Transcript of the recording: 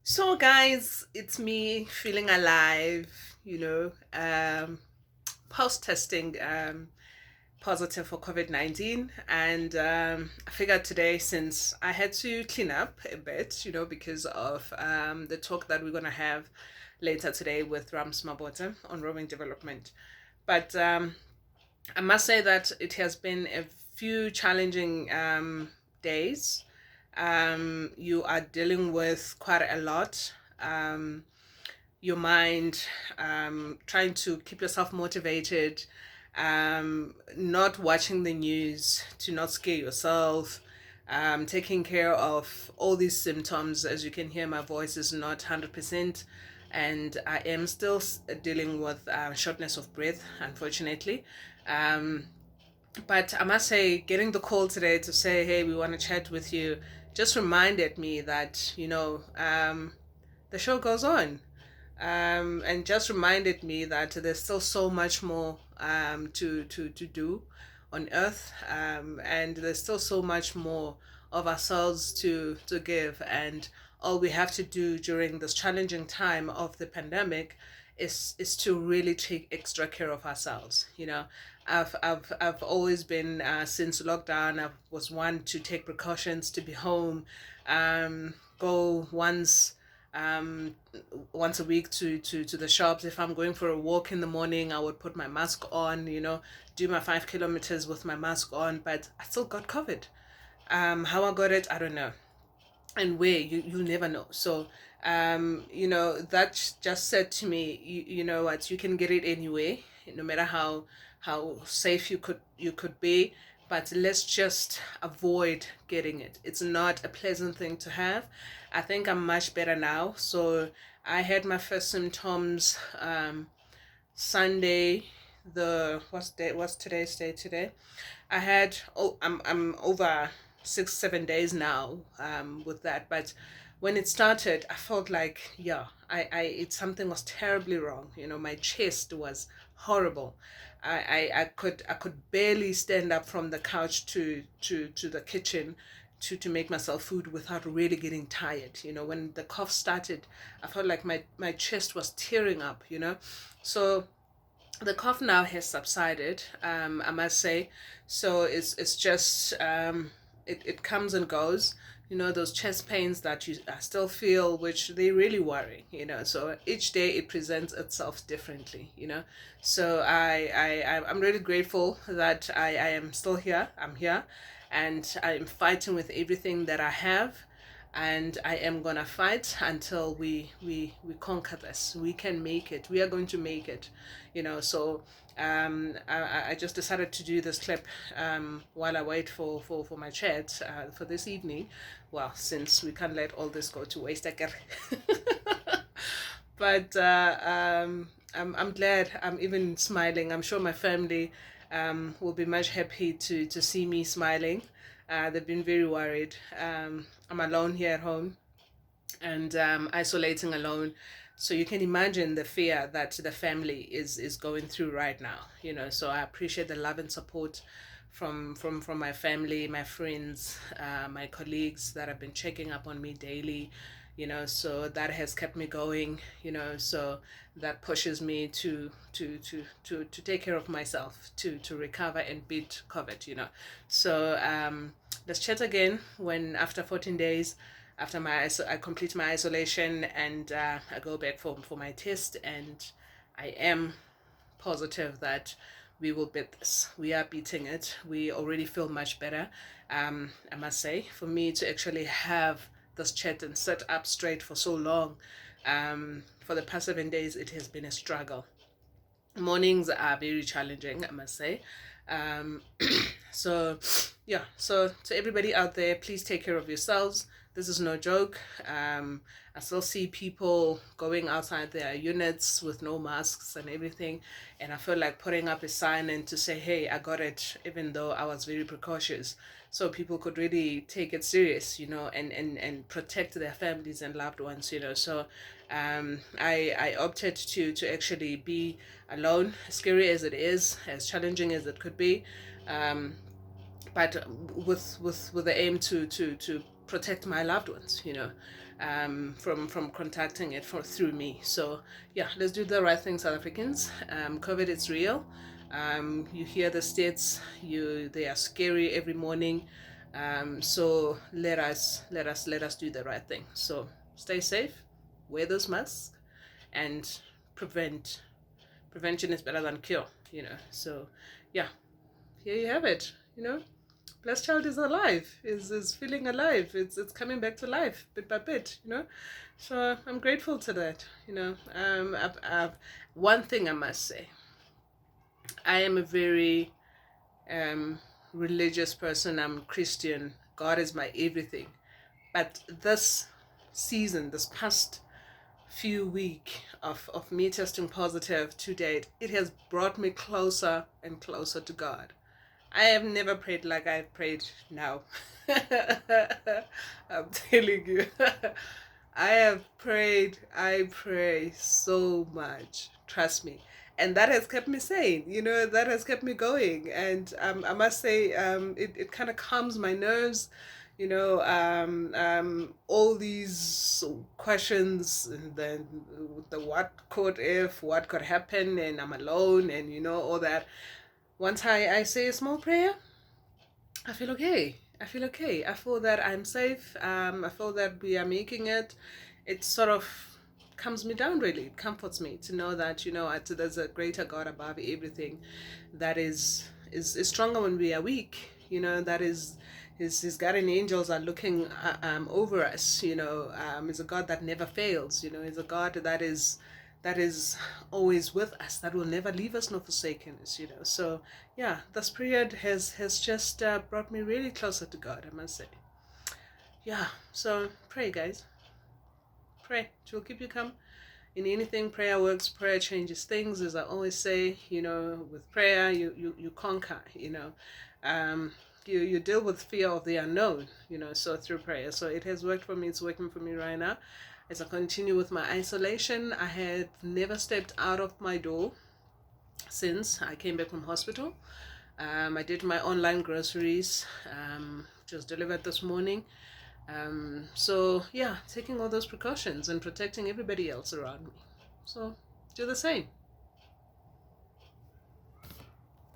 So, guys, it's me feeling alive, post testing positive for COVID-19. And I figured today, since I had to clean up a bit, because of the talk that we're going to have later today with Rams Mabota on roaming development. But I must say that it has been a few challenging days. You are dealing with quite a lot. Your mind, trying to keep yourself motivated, not watching the news to not scare yourself, taking care of all these symptoms. As you can hear, my voice is not 100%, and I am still dealing with shortness of breath, unfortunately. Um, but I must say, getting the call today to say, hey, we want to chat with you, just reminded me that, the show goes on. And just reminded me that there's still so much more to do on earth, and there's still so much more of ourselves to give. And all we have to do during this challenging time of the pandemic is to really take extra care of ourselves. I've always been, since lockdown, I was one to take precautions, to be home, go um, once a week to the shops. If I'm going for a walk in the morning, I would put my mask on, do my 5 kilometers with my mask on, but I still got COVID. How I got it, I don't know. And where, you never know. So that just said to me, you know what, you can get it anyway, no matter how safe you could be, but let's just avoid getting it. It's not a pleasant thing to have. I think I'm much better now. So I had my first symptoms Sunday. What's today's day today? I had, I'm over 6 7 days now with that. But when it started, I felt like, yeah, something was terribly wrong. My chest was horrible. I could barely stand up from the couch to the kitchen to make myself food without really getting tired. When the cough started, I felt like my chest was tearing up. So the cough now has subsided, I must say. So it's just, it comes and goes. Those chest pains that you still feel, which they really worry. So each day it presents itself differently. So I'm really grateful that I am still here. I'm here, and I'm fighting with everything that I have, and I am gonna fight until we conquer this. We can make it. We are going to make it. So I just decided to do this clip while I wait for my chat for this evening. Well, since we can't let all this go to waste, I get. But I'm glad. I'm even smiling. I'm sure my family will be much happy to see me smiling. They've been very worried. I'm alone here at home, and isolating alone. So you can imagine the fear that the family is going through right now. So I appreciate the love and support from my family, my friends, my colleagues that have been checking up on me daily. So that has kept me going. So that pushes me to take care of myself, to recover and beat COVID. So let's chat again when, after 14 days, after I complete my isolation, and I go back for my test, and I am positive that we will beat this. We are beating it. We already feel much better. I must say, for me to actually have this chat and sit up straight for so long, for the past 7 days, it has been a struggle. Mornings are very challenging, I must say. Um, so, yeah, so to everybody out there, please take care of yourselves. This is no joke. I still see people going outside their units with no masks and everything, and I feel like putting up a sign and to say, hey, I got it, even though I was very precautious, so people could really take it serious, and protect their families and loved ones. So I opted to actually be alone, scary as it is, as challenging as it could be, but with the aim to protect my loved ones. from contacting it through me. So yeah, let's do the right thing, South Africans. COVID is real. You hear the states, they are scary every morning. So let us do the right thing. So stay safe, wear those masks, and prevent. Prevention is better than cure. So yeah, here you have it. Blessed child is alive, is feeling alive. It's coming back to life bit by bit. So I'm grateful to that. One thing I must say, I am a very religious person. I'm Christian. God is my everything. But this season, this past few week of me testing positive to date, it has brought me closer and closer to God. I have never prayed like I've prayed now. I'm telling you. I pray so much. Trust me. And that has kept me sane, that has kept me going. And I must say, it kind of calms my nerves, all these questions, and then the what could if, what could happen, and I'm alone, and all that. Once I say a small prayer, I feel okay. I feel okay. I feel that I'm safe. I feel that we are making it. It sort of calms me down, really. It comforts me to know that, there's a greater God above everything that is stronger when we are weak. That is his guardian angels are looking over us. Is a God that never fails. Is a God that is always with us, that will never leave us nor forsaken us. So yeah, this period has just brought me really closer to God, I must say. Yeah, so pray, guys. Pray. It will keep you calm in anything. Prayer works. Prayer changes things, as I always say. With prayer you conquer. You deal with fear of the unknown. So through prayer. So it has worked for me. It's working for me right now. As I continue with my isolation, I had never stepped out of my door since I came back from hospital. I did my online groceries, just delivered this morning. So yeah, taking all those precautions and protecting everybody else around me. So do the same.